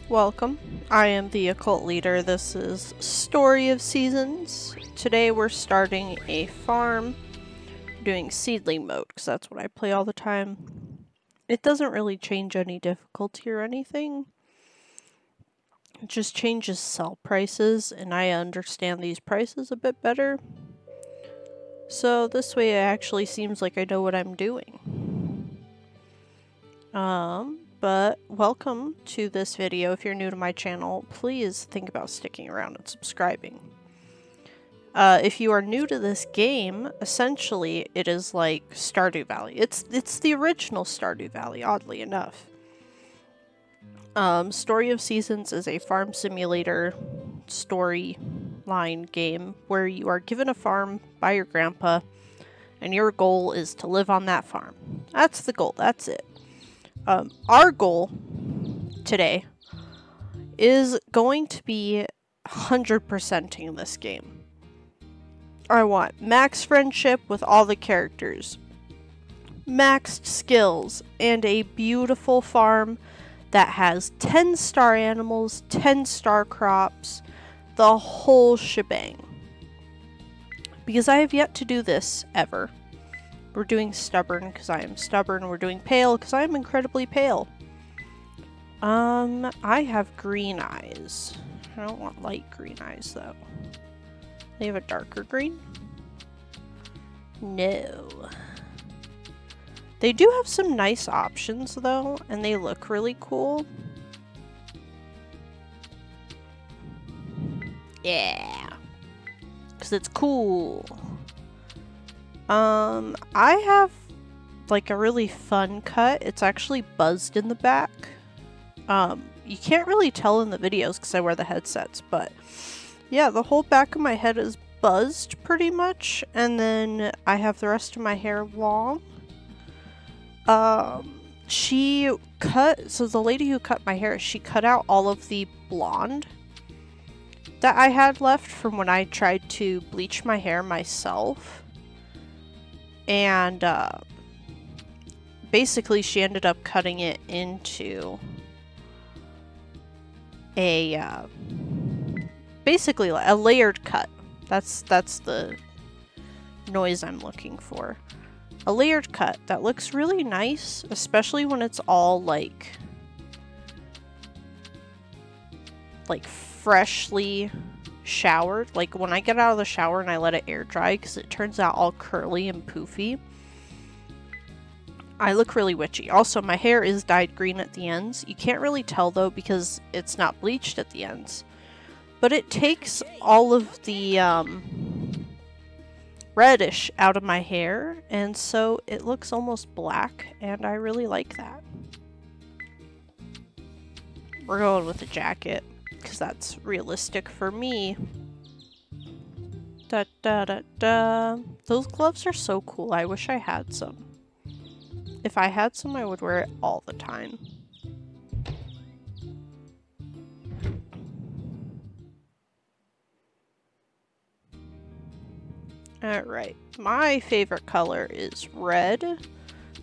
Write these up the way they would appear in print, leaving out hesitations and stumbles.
Welcome. I am the Occult Leader. This is Story of Seasons. Today we're starting a farm, doing seedling mode, because that's what I play all the time. It doesn't really change any difficulty or anything. It just changes sell prices, and I understand these prices a bit better. So this way it actually seems like I know what I'm doing. But welcome to this video. If you're new to my channel, please think about sticking around and subscribing. If you are new to this game, essentially it is like Stardew Valley. It's the original Stardew Valley, oddly enough. Story of Seasons is a farm simulator storyline game where you are given a farm by your grandpa and your goal is to live on that farm. That's the goal, that's it. Our goal today is going to be 100%ing this game. I want max friendship with all the characters, maxed skills, and a beautiful farm that has 10-star animals, 10-star crops, the whole shebang. Because I have yet to do this ever. We're doing stubborn because I am stubborn. We're doing pale because I am incredibly pale. I have green eyes. I don't want light green eyes though. They have a darker green? No. They do have some nice options though, and they look really cool. Yeah. Because it's cool. I have like a really fun cut. It's actually buzzed in the back. You can't really tell in the videos because I wear the headsets, but yeah, the whole back of my head is buzzed pretty much, and then I have the rest of my hair long. She cut, so the lady who cut my hair, she cut out all of the blonde that I had left from when I tried to bleach my hair myself. And basically she ended up cutting it into a basically a layered cut. That's the noise I'm looking for. A layered cut that looks really nice, especially when it's all like freshly showered. Like when I get out of the shower and I let it air dry, because it turns out all curly and poofy, I look really witchy. Also, my hair is dyed green at the ends. You can't really tell though because it's not bleached at the ends, but it takes all of the reddish out of my hair, and so it looks almost black, and I really like that. We're going with a jacket because that's realistic for me. Da da da da. Those gloves are so cool. I wish I had some. If I had some, I would wear it all the time. Alright, my favorite color is red,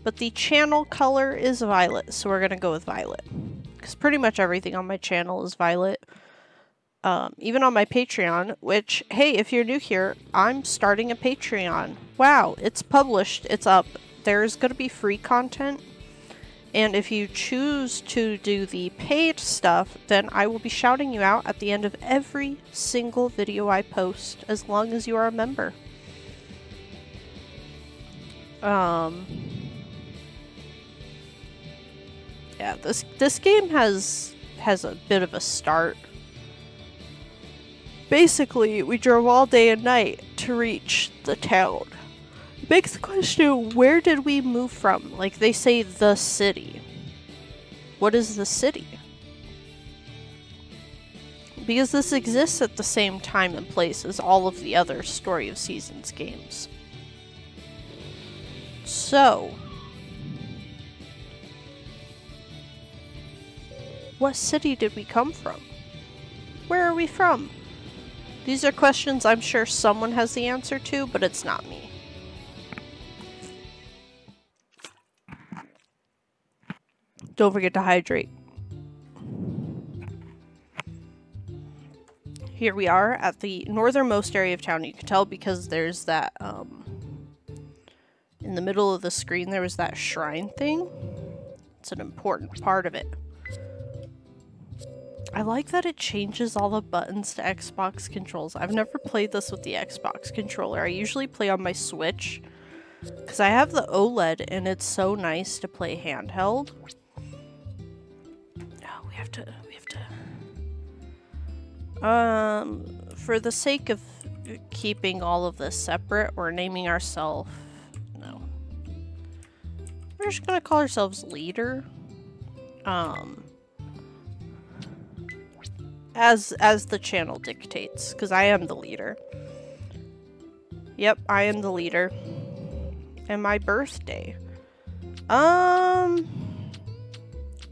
but the channel color is violet, so we're gonna go with violet. Because pretty much everything on my channel is violet. Even on my Patreon, which, hey, if you're new here, I'm starting a Patreon. Wow, it's published, it's up. There's gonna be free content. And if you choose to do the paid stuff, then I will be shouting you out at the end of every single video I post, as long as you are a member. Yeah, this game has a bit of a start. Basically, we drove all day and night to reach the town. It begs the question, where did we move from? Like, they say the city. What is the city? Because this exists at the same time and place as all of the other Story of Seasons games. So, what city did we come from? Where are we from? These are questions I'm sure someone has the answer to, but it's not me. Don't forget to hydrate. Here we are at the northernmost area of town. You can tell because there's that, in the middle of the screen, there was that shrine thing. It's an important part of it. I like that it changes all the buttons to Xbox controls. I've never played this with the Xbox controller. I usually play on my Switch because I have the OLED and it's so nice to play handheld. Oh, we have to... for the sake of keeping all of this separate, we're naming ourselves... No. We're just gonna call ourselves Leader. As the channel dictates, because I am the leader. Yep, I am the leader. And my birthday. I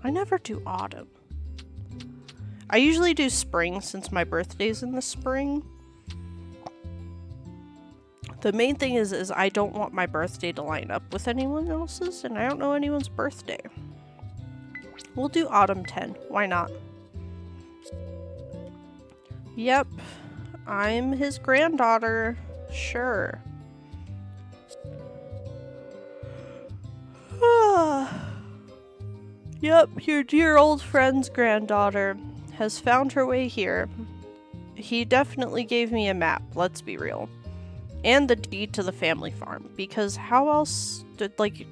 never do autumn. I usually do spring since my birthday's in the spring. The main thing is I don't want my birthday to line up with anyone else's, and I don't know anyone's birthday. We'll do autumn 10. Why not? Yep, I'm his granddaughter. Sure. Yep, your dear old friend's granddaughter has found her way here. He definitely gave me a map, let's be real. And the deed to the family farm, because how else did, like...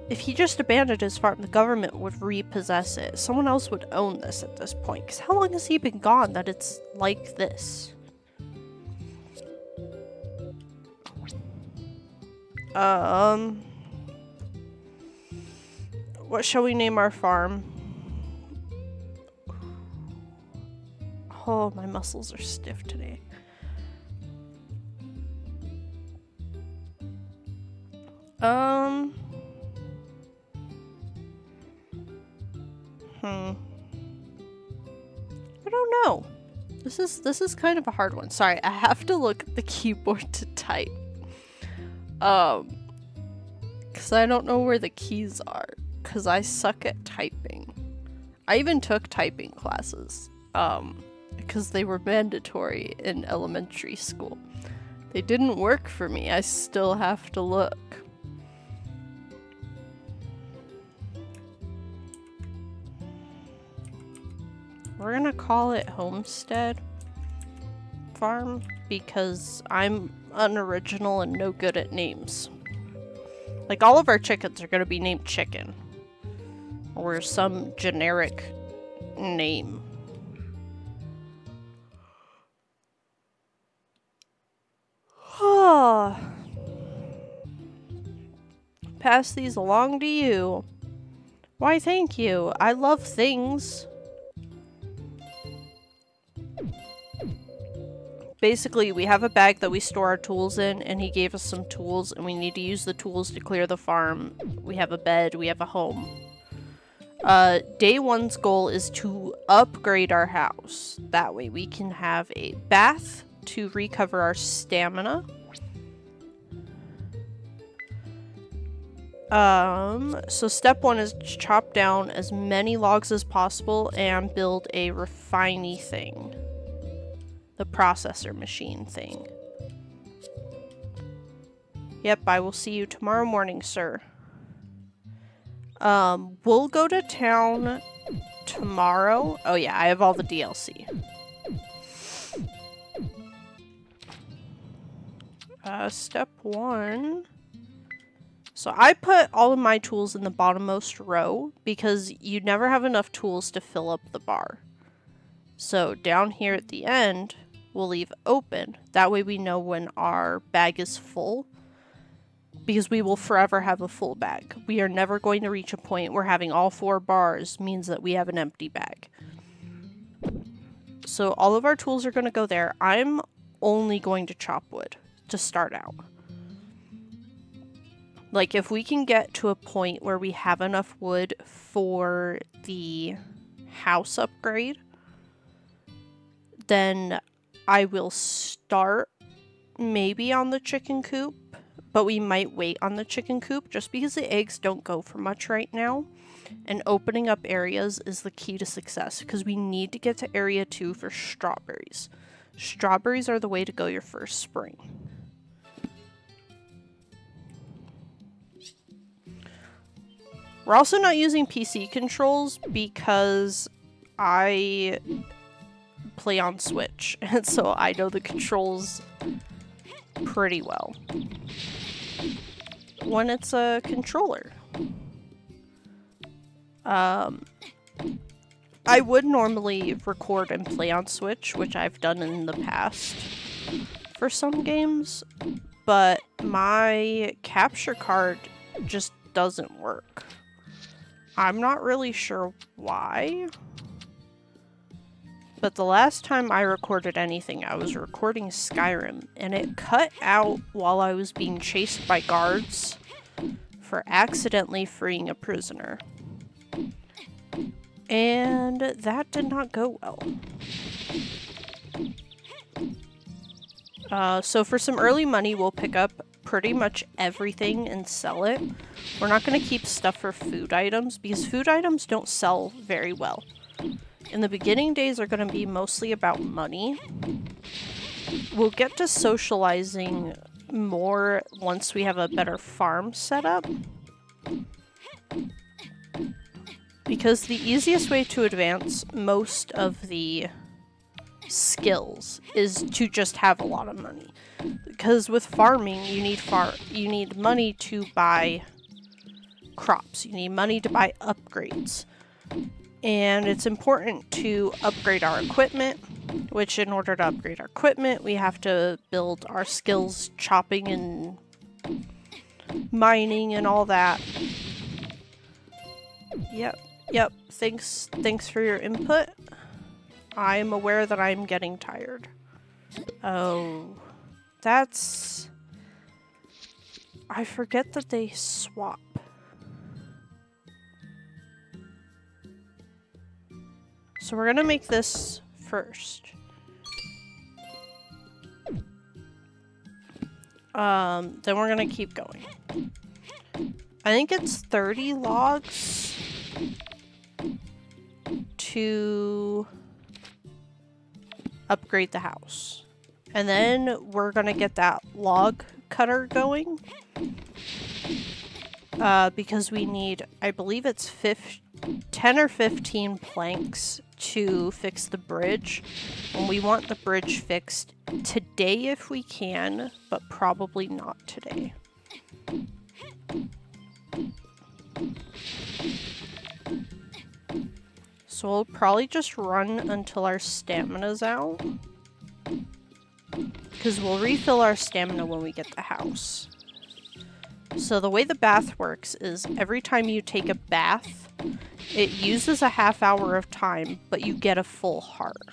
If he just abandoned his farm, the government would repossess it. Someone else would own this at this point. Because how long has he been gone that it's like this? What shall we name our farm? Oh, my muscles are stiff today. I don't know. This is kind of a hard one. Sorry, I have to look at the keyboard to type. Cause I don't know where the keys are. Cause I suck at typing. I even took typing classes. Because they were mandatory in elementary school. They didn't work for me. I still have to look. We're gonna call it Homestead Farm because I'm unoriginal and no good at names. Like, all of our chickens are gonna be named Chicken. Or some generic name. Pass these along to you. Why, thank you. I love things. Basically, we have a bag that we store our tools in, and he gave us some tools, and we need to use the tools to clear the farm. We have a bed, we have a home. Day one's goal is to upgrade our house. That way we can have a bath to recover our stamina. So step one is chop down as many logs as possible and build a refiney thing. The processor machine thing. Yep, I will see you tomorrow morning, sir. We'll go to town tomorrow. Oh yeah, I have all the DLC. Step one. So I put all of my tools in the bottommost row because you never have enough tools to fill up the bar. So down here at the end, we'll leave open. That way we know when our bag is full. Because we will forever have a full bag. We are never going to reach a point where having all 4 bars means that we have an empty bag. So all of our tools are going to go there. I'm only going to chop wood to start out. Like, if we can get to a point where we have enough wood for the house upgrade, then I will start maybe on the chicken coop but we might wait on the chicken coop just because the eggs don't go for much right now. And opening up areas is the key to success because we need to get to area 2 for strawberries. Strawberries are the way to go your first spring. We're also not using PC controls because I play on Switch, and so I know the controls pretty well when it's a controller. I would normally record and play on Switch, which I've done in the past for some games, but my capture card just doesn't work. I'm not really sure why, but the last time I recorded anything, I was recording Skyrim, and it cut out while I was being chased by guards for accidentally freeing a prisoner. And that did not go well. So for some early money, we'll pick up pretty much everything and sell it. We're not going to keep stuff for food items because food items don't sell very well. In the beginning days are going to be mostly about money. We'll get to socializing more once we have a better farm set up. Because the easiest way to advance most of the skills is to just have a lot of money. Because with farming, you need money to buy crops. You need money to buy upgrades. And it's important to upgrade our equipment, which in order to upgrade our equipment, we have to build our skills chopping and mining and all that. Yep. Thanks for your input. I'm aware that I'm getting tired. Oh, that's... I forget that they swap. So we're gonna make this first. Then we're gonna keep going. I think it's 30 logs to upgrade the house. And then we're gonna get that log cutter going. Because we need, I believe it's 10 or 15 planks to fix the bridge. And we want the bridge fixed today if we can, but probably not today. So we'll probably just run until our stamina's out. Because we'll refill our stamina when we get the house. So the way the bath works is every time you take a bath, it uses a half hour of time, but you get a full heart.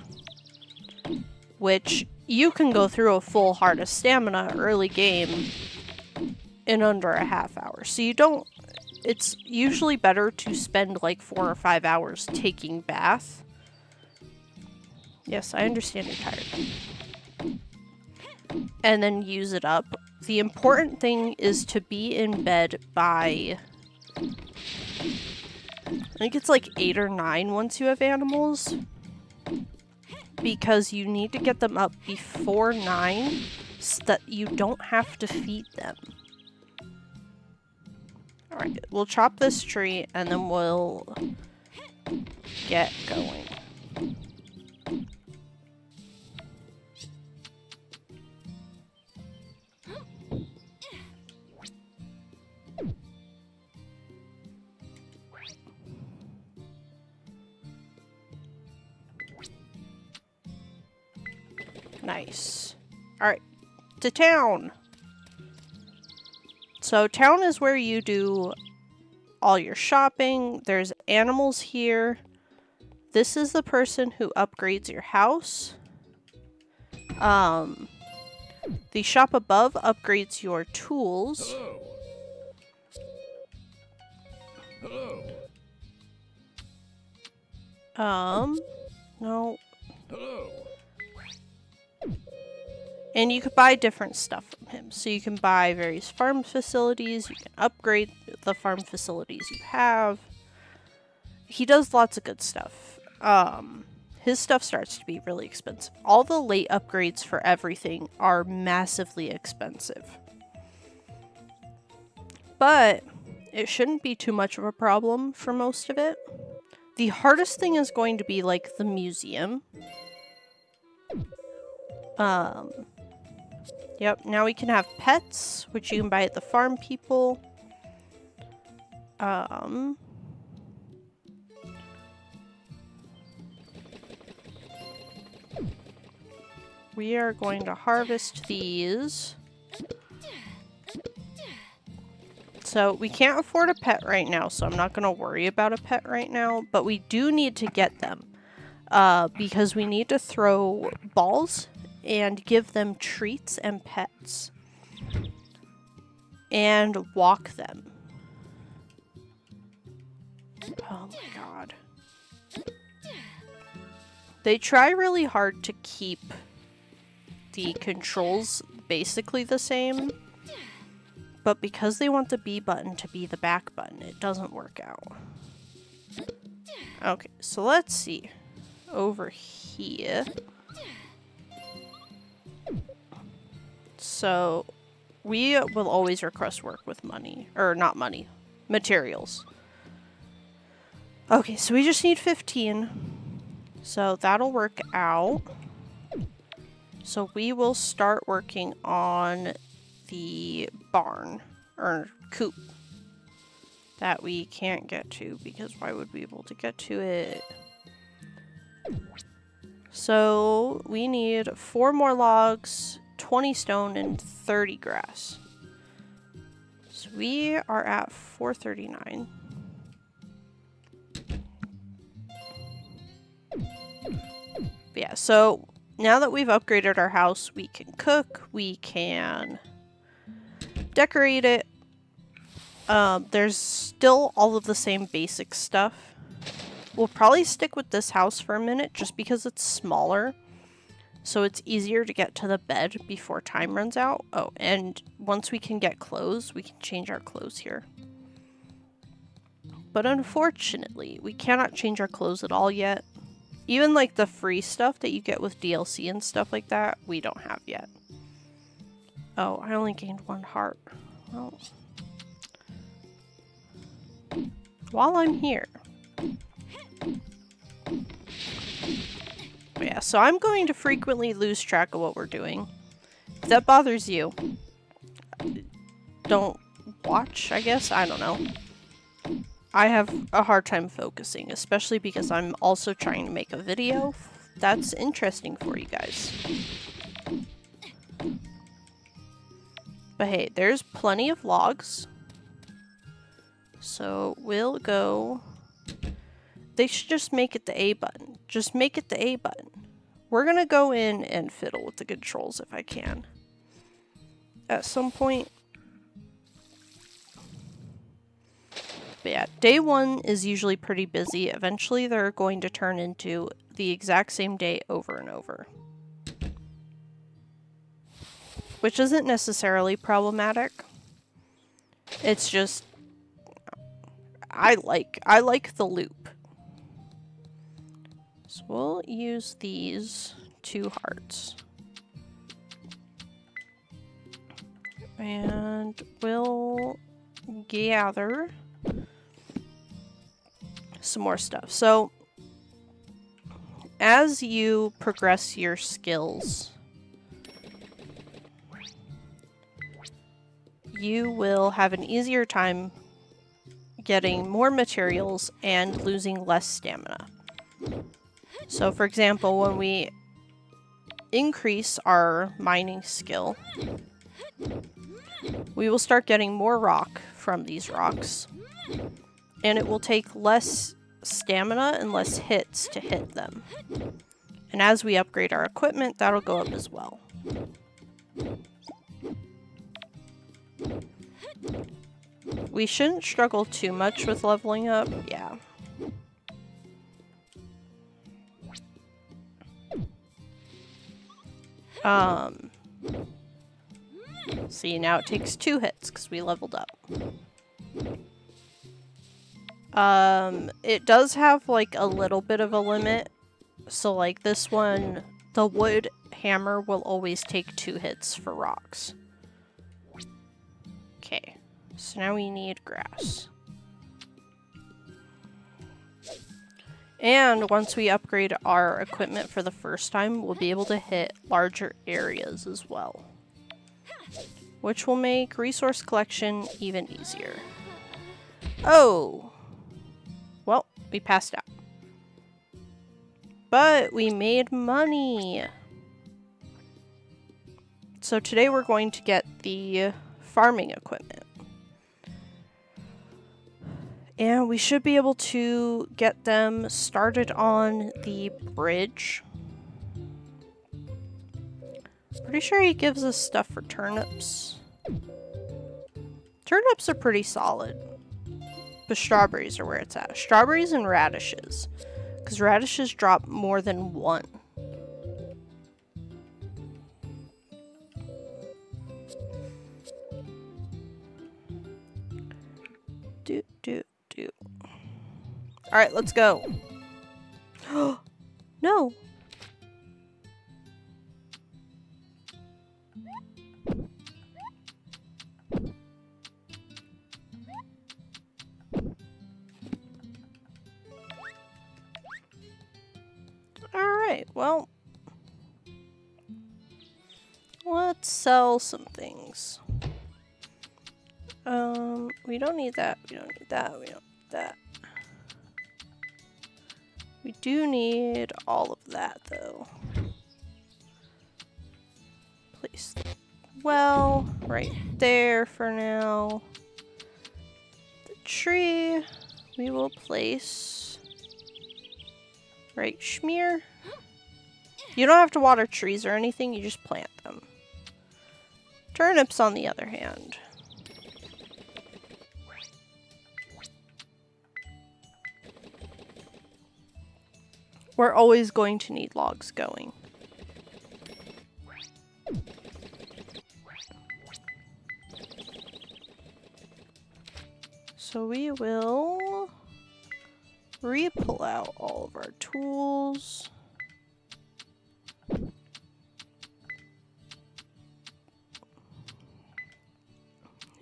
Which you can go through a full heart of stamina early game in under a half hour. So you don't... It's usually better to spend like 4 or 5 hours taking bath. Yes, I understand you're tired. And then use it up. The important thing is to be in bed by... I think it's like 8 or 9 once you have animals. Because you need to get them up before 9 so that you don't have to feed them. Alright, we'll chop this tree and then we'll get going. Nice. Alright, to town! So town is where you do all your shopping. There's animals here. This is the person who upgrades your house. The shop above upgrades your tools. Hello. Hello. No. Hello. And you could buy different stuff from him. So you can buy various farm facilities, you can upgrade the farm facilities you have. He does lots of good stuff. His stuff starts to be really expensive. All the late upgrades for everything are massively expensive. But it shouldn't be too much of a problem for most of it. The hardest thing is going to be like the museum. Yep, now we can have pets, which you can buy at the farm people. We are going to harvest these. So we can't afford a pet right now, so I'm not going to worry about a pet right now, but we do need to get them. Because we need to throw balls and give them treats and pets. And walk them. Oh my god. They try really hard to keep the controls basically the same. But because they want the B button to be the back button, it doesn't work out. Okay, so let's see. Over here. So, we will always request work with money. Or, not money. Materials. Okay, so we just need 15. So, that'll work out. So, we will start working on the barn. Or, coop. That we can't get to, because why would we be able to get to it? So, we need 4 more logs, 20 stone, and 30 grass. So, we are at 439. But yeah, so now that we've upgraded our house, we can cook, we can decorate it. There's still all of the same basic stuff. We'll probably stick with this house for a minute just because it's smaller. So it's easier to get to the bed before time runs out. Oh, and once we can get clothes, we can change our clothes here. But unfortunately, we cannot change our clothes at all yet. Even like the free stuff that you get with DLC and stuff like that, we don't have yet. Oh, I only gained 1 heart. Well, while I'm here. But yeah, so I'm going to frequently lose track of what we're doing. If that bothers you, don't watch, I guess? I don't know. I have a hard time focusing, especially because I'm also trying to make a video that's interesting for you guys. But hey, there's plenty of logs. So we'll go... They should just make it the A button. Just make it the A button. We're gonna go in and fiddle with the controls if I can. At some point. But yeah, day 1 is usually pretty busy. Eventually they're going to turn into the exact same day over and over. Which isn't necessarily problematic. It's just... I like the loop. So we'll use these 2 hearts. And we'll gather some more stuff. So, as you progress your skills, you will have an easier time getting more materials and losing less stamina. So, for example, when we increase our mining skill, we will start getting more rock from these rocks, and it will take less stamina and less hits to hit them. And as we upgrade our equipment, that'll go up as well. We shouldn't struggle too much with leveling up, yeah. See, now it takes 2 hits because we leveled up. It does have like a little bit of a limit. So like this one, the wood hammer will always take 2 hits for rocks. Okay, so now we need grass. And once we upgrade our equipment for the first time, we'll be able to hit larger areas as well, which will make resource collection even easier. Oh! Well, we passed out. But we made money! So today we're going to get the farming equipment. And we should be able to get them started on the bridge. Pretty sure he gives us stuff for turnips. Turnips are pretty solid. But strawberries are where it's at. Strawberries and radishes. Because radishes drop more than 1. Alright, let's go. No. Alright, well. Let's sell some things. We don't need that. We don't need that. We don't need that. We do need all of that, though. Place well right there for now. The tree we will place right schmear. You don't have to water trees or anything, you just plant them. Turnips, on the other hand. We're always going to need logs going. So we will re-pull out all of our tools.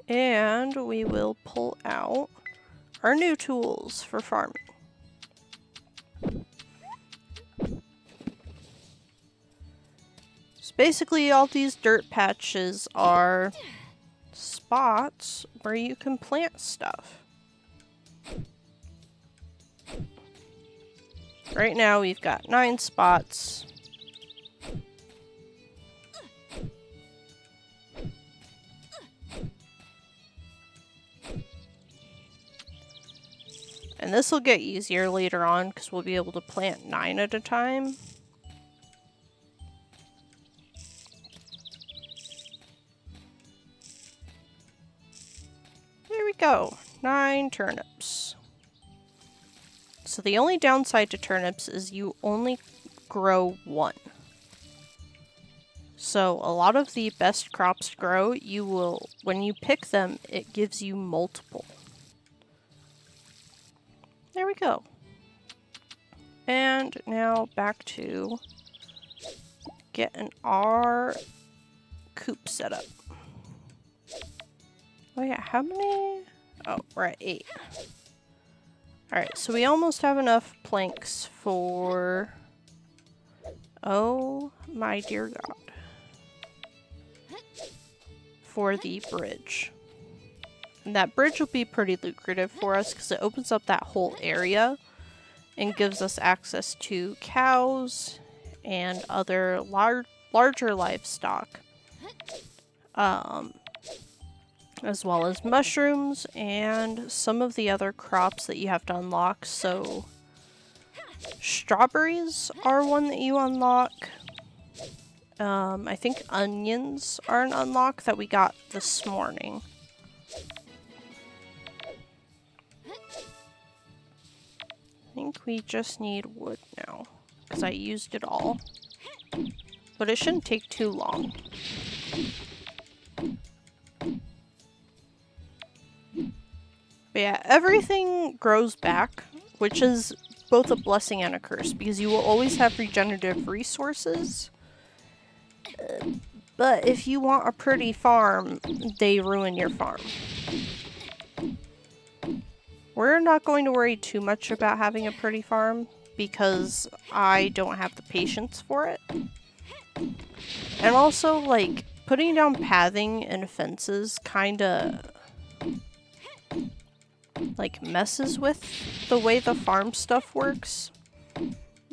And we will pull out our new tools for farming. Basically, all these dirt patches are spots where you can plant stuff. Right now, we've got 9 spots. And this will get easier later on because we'll be able to plant 9 at a time. There we go. 9 turnips. So the only downside to turnips is you only grow 1. So a lot of the best crops to grow, you will, when you pick them, it gives you multiple. There we go. And now back to getting our coop set up. Oh yeah, how many? Oh, we're at 8. Alright, so we almost have enough planks for... Oh my dear God. For the bridge. And that bridge will be pretty lucrative for us because it opens up that whole area and gives us access to cows and other larger livestock. As well as mushrooms and some of the other crops that you have to unlock. So strawberries are one that you unlock. I think onions are an unlock that we got this morning. I think we just need wood now, because I used it all. But it shouldn't take too long. But yeah, everything grows back, which is both a blessing and a curse, because you will always have regenerative resources. But if you want a pretty farm, they ruin your farm. We're not going to worry too much about having a pretty farm, because I don't have the patience for it. And also, like, putting down pathing and fences kinda, like, messes with the way the farm stuff works.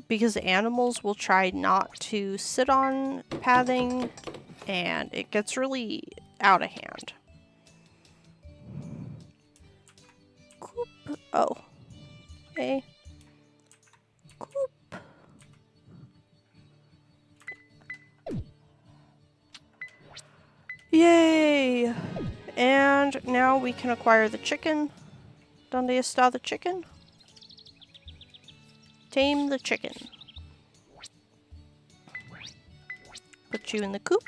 Because animals will try not to sit on pathing, and it gets really out of hand. Coop. Oh. Okay. Coop. Yay! And now we can acquire the chicken. Donde está the chicken? Tame the chicken. Put you in the coop.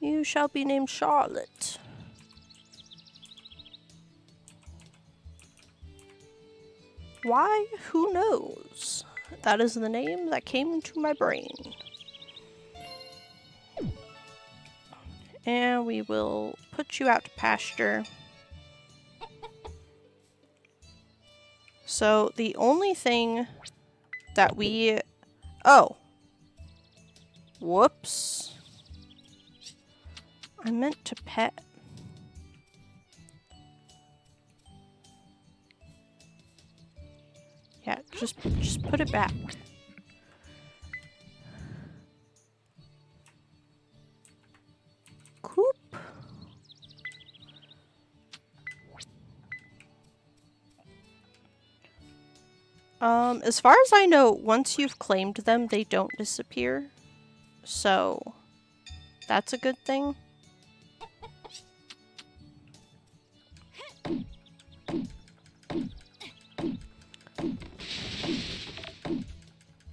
You shall be named Charlotte. Why? Who knows? That is the name that came to my brain. And we will put you out to pasture. So the only thing that we... Oh. Whoops. I meant to pet. Yeah, just put it back. Coop. As far as I know, once you've claimed them, they don't disappear. So, that's a good thing.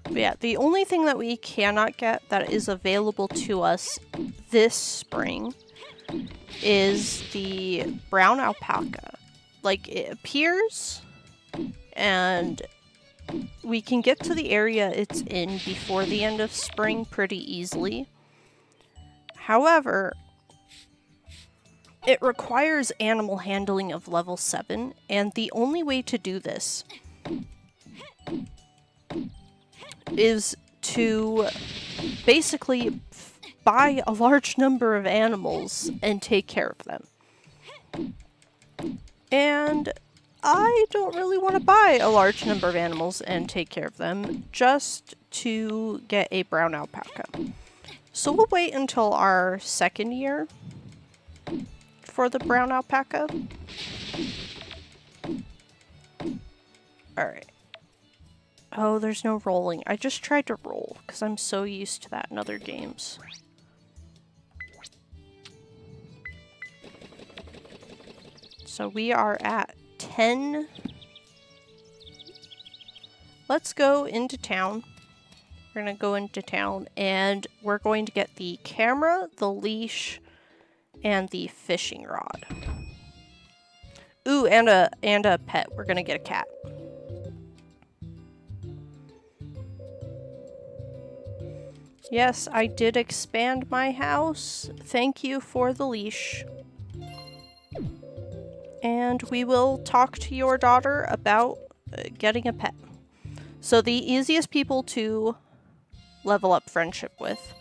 But yeah, the only thing that we cannot get that is available to us this spring is the brown alpaca. Like, it appears, and we can get to the area it's in before the end of spring pretty easily. However, it requires animal handling of level 7, and the only way to do this is to basically buy a large number of animals and take care of them. And I don't really want to buy a large number of animals and take care of them just to get a brown alpaca. So we'll wait until our second year for the brown alpaca. Alright. Oh, there's no rolling. I just tried to roll because I'm so used to that in other games. So we are at 10. Let's go into town. We're going to go into town and we're going to get the camera, the leash, and the fishing rod. Ooh, and a pet. We're going to get a cat. Yes, I did expand my house. Thank you for the leash. And we will talk to your daughter about getting a pet. So the easiest people to level up friendship with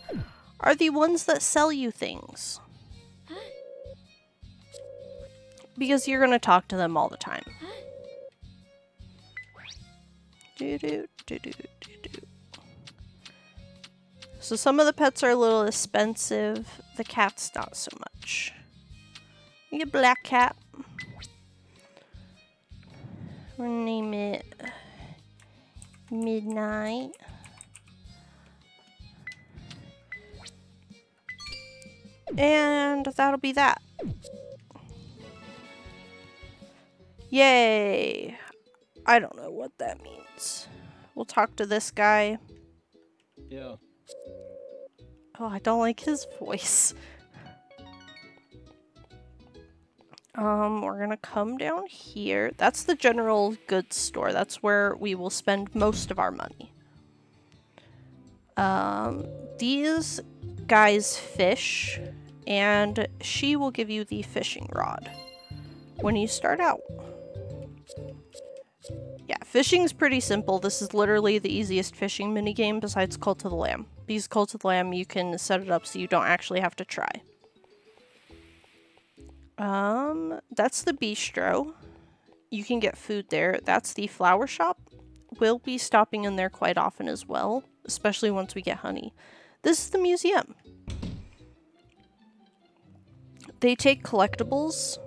are the ones that sell you things. Because you're going to talk to them all the time. So some of the pets are a little expensive. The cat's not so much. You get black cat. We'll name it Midnight. And that'll be that. Yay! I don't know what that means. We'll talk to this guy. Yeah. Oh, I don't like his voice. We're gonna come down here. That's the general goods store. That's where we will spend most of our money. These guys fish, and she will give you the fishing rod when you start out. Yeah, fishing's pretty simple. This is literally the easiest fishing minigame besides Cult of the Lamb. Because Cult of the Lamb, you can set it up so you don't actually have to try. That's the bistro. You can get food there. That's the flower shop. We'll be stopping in there quite often as well, especially once we get honey. This is the museum. They take collectibles.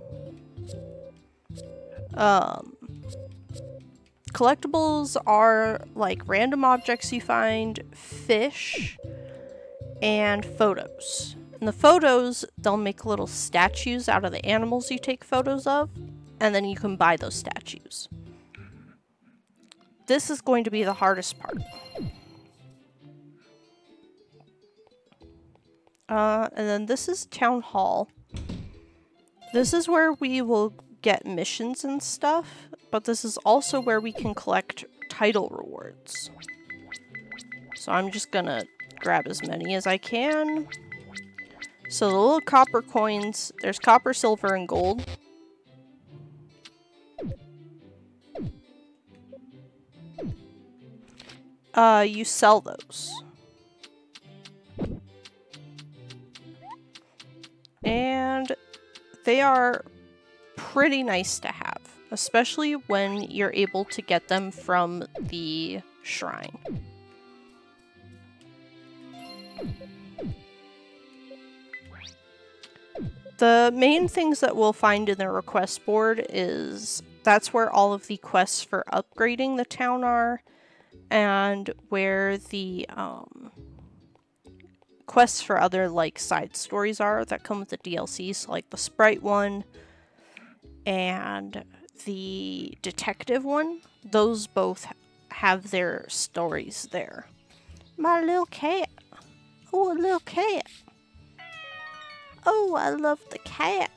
Collectibles are like random objects you find, fish, and photos. In the photos, they'll make little statues out of the animals you take photos of, and then you can buy those statues. This is going to be the hardest part. And then this is Town Hall. This is where we will get missions and stuff, but this is also where we can collect title rewards. So I'm just gonna grab as many as I can. So the little copper coins, there's copper, silver, and gold. You sell those. And they are pretty nice to have, especially when you're able to get them from the shrine. The main things that we'll find in the request board is that's where all of the quests for upgrading the town are, and where the quests for other like side stories are that come with the DLC, so like the Sprite one and the detective one. Those both have their stories there. My little cat. Oh, a little cat. Oh, I love the cat.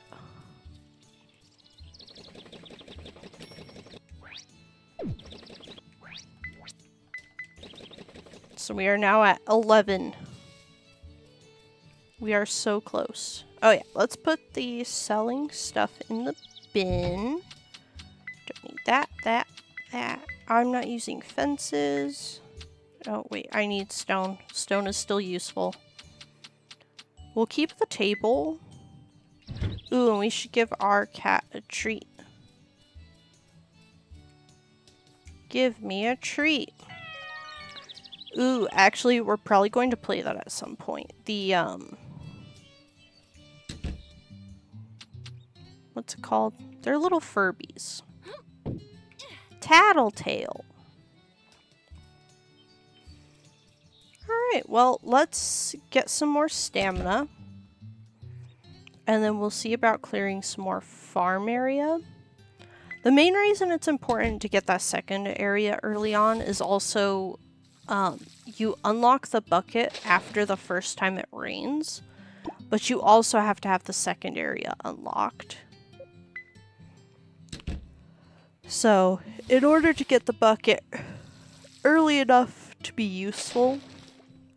So we are now at 11. We are so close. Oh yeah, let's put the selling stuff in the bin. Don't need that, that. I'm not using fences. Oh wait, I need stone. Stone is still useful. We'll keep the table. Ooh, and we should give our cat a treat. Give me a treat. Ooh, actually, we're probably going to play that at some point. The, what's it called? They're little Furbies. Tattletale. Alright, well, let's get some more stamina. And then we'll see about clearing some more farm area. The main reason it's important to get that second area early on is also you unlock the bucket after the first time it rains, but you also have to have the second area unlocked. So, in order to get the bucket early enough to be useful,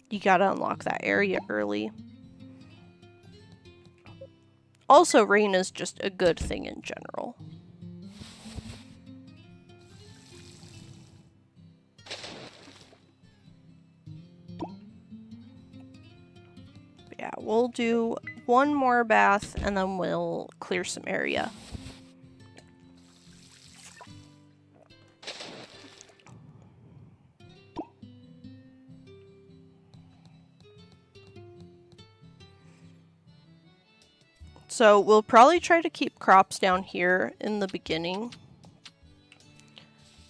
you gotta unlock that area early. Also, rain is just a good thing in general. Yeah, we'll do one more bath and then we'll clear some area. So we'll probably try to keep crops down here in the beginning,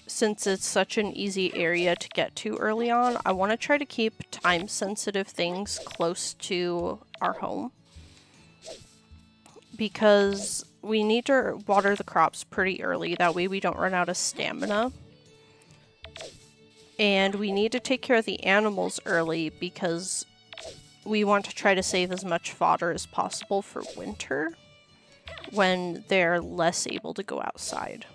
since it's such an easy area to get to early on. I want to try to keep time-sensitive things close to our home, because we need to water the crops pretty early. That way we don't run out of stamina. And we need to take care of the animals early, because we want to try to save as much fodder as possible for winter. when they're less able to go outside.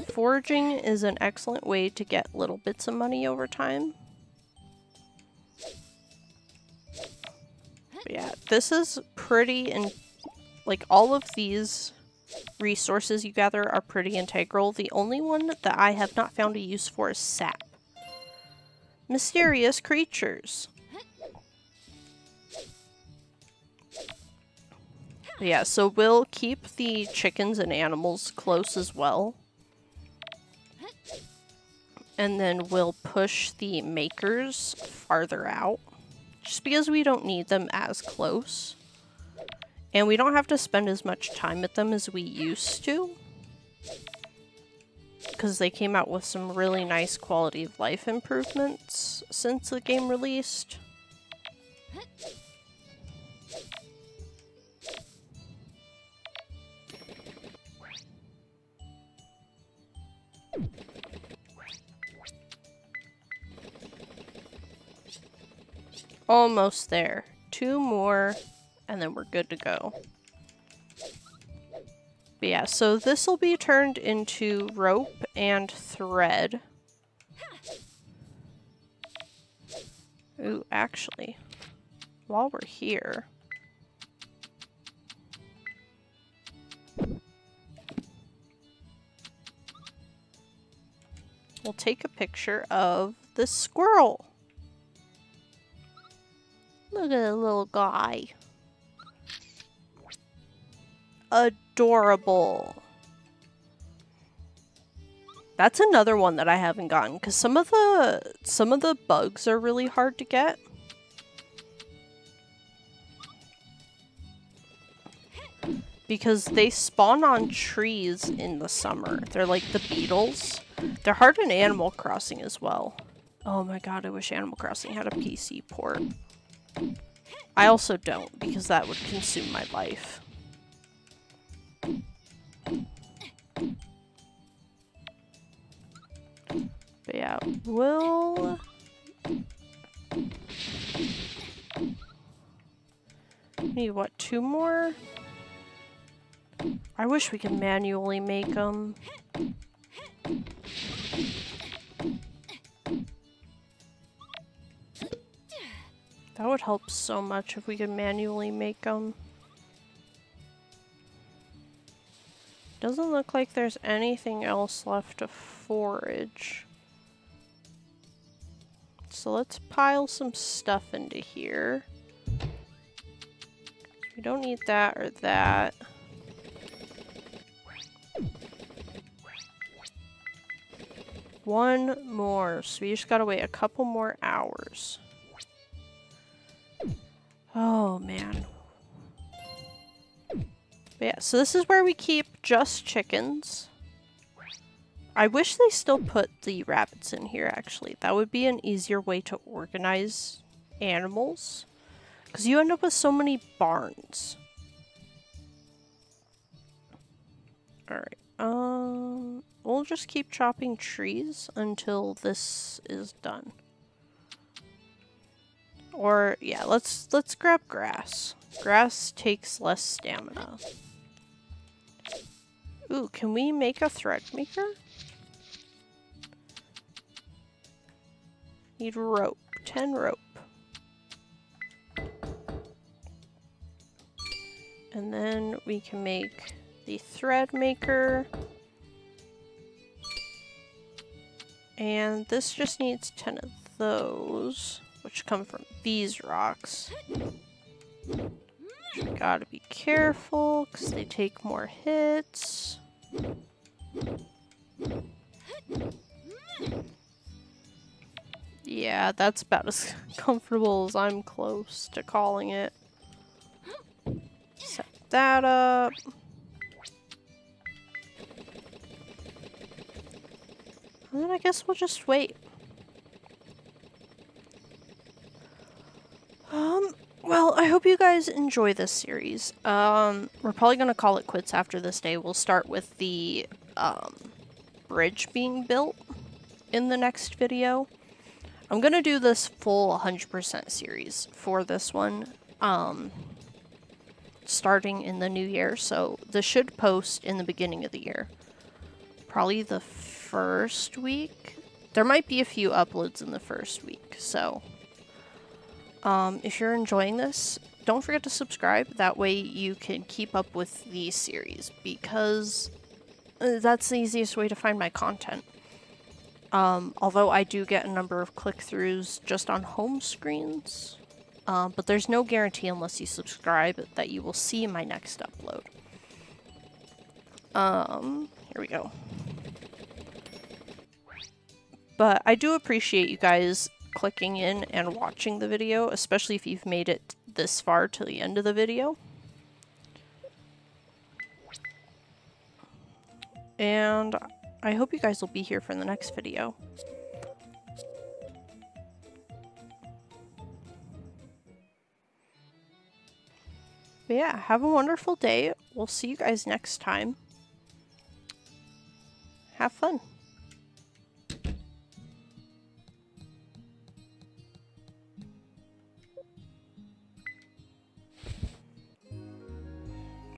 Foraging is an excellent way to get little bits of money over time. But yeah, this is pretty, and like all of these resources you gather are pretty integral. The only one that I have not found a use for is sap. Mysterious creatures. Yeah, so we'll keep the chickens and animals close as well. And then we'll push the makers farther out. Just because we don't need them as close. And we don't have to spend as much time at them as we used to. Because they came out with some really nice quality of life improvements since the game released. Almost there. 2 more, and then we're good to go. But yeah, so this will be turned into rope and thread. Ooh, actually, while we're here, we'll take a picture of this squirrel. Look at that little guy. Adorable. That's another one that I haven't gotten because some of the bugs are really hard to get. Because they spawn on trees in the summer. They're like the beetles. They're hard in Animal Crossing as well. Oh my god, I wish Animal Crossing had a PC port. I also don't, because that would consume my life. But yeah, we'll... need, what, 2 more? I wish we could manually make them. That would help so much if we could manually make them. Doesn't look like there's anything else left to forage. So let's pile some stuff into here. We don't need that or that. One more, so we just gotta wait a couple more hours. Oh, man. But yeah, so this is where we keep just chickens. I wish they still put the rabbits in here, actually. That would be an easier way to organize animals. Because you end up with so many barns. Alright, we'll just keep chopping trees until this is done. Or, yeah, let's grab grass. Grass takes less stamina. Ooh, can we make a thread maker? Need rope. 10 rope. And then we can make the thread maker. And this just needs 10 of those, which come from these rocks. We gotta be careful, because they take more hits. Yeah, that's about as comfortable as I'm close to calling it. Set that up. And then I guess we'll just wait. Well, I hope you guys enjoy this series. We're probably gonna call it quits after this day. We'll start with the, bridge being built in the next video. I'm gonna do this full 100% series for this one, starting in the new year, so this should post in the beginning of the year. Probably the first week. There might be a few uploads in the first week, so if you're enjoying this, don't forget to subscribe. That way you can keep up with the series, because that's the easiest way to find my content. Although I do get a number of click-throughs just on home screens, but there's no guarantee unless you subscribe that you will see my next upload. Here we go. But I do appreciate you guys clicking in and watching the video, especially if you've made it this far to the end of the video. And I hope you guys will be here for the next video. But yeah, have a wonderful day. We'll see you guys next time. Have fun.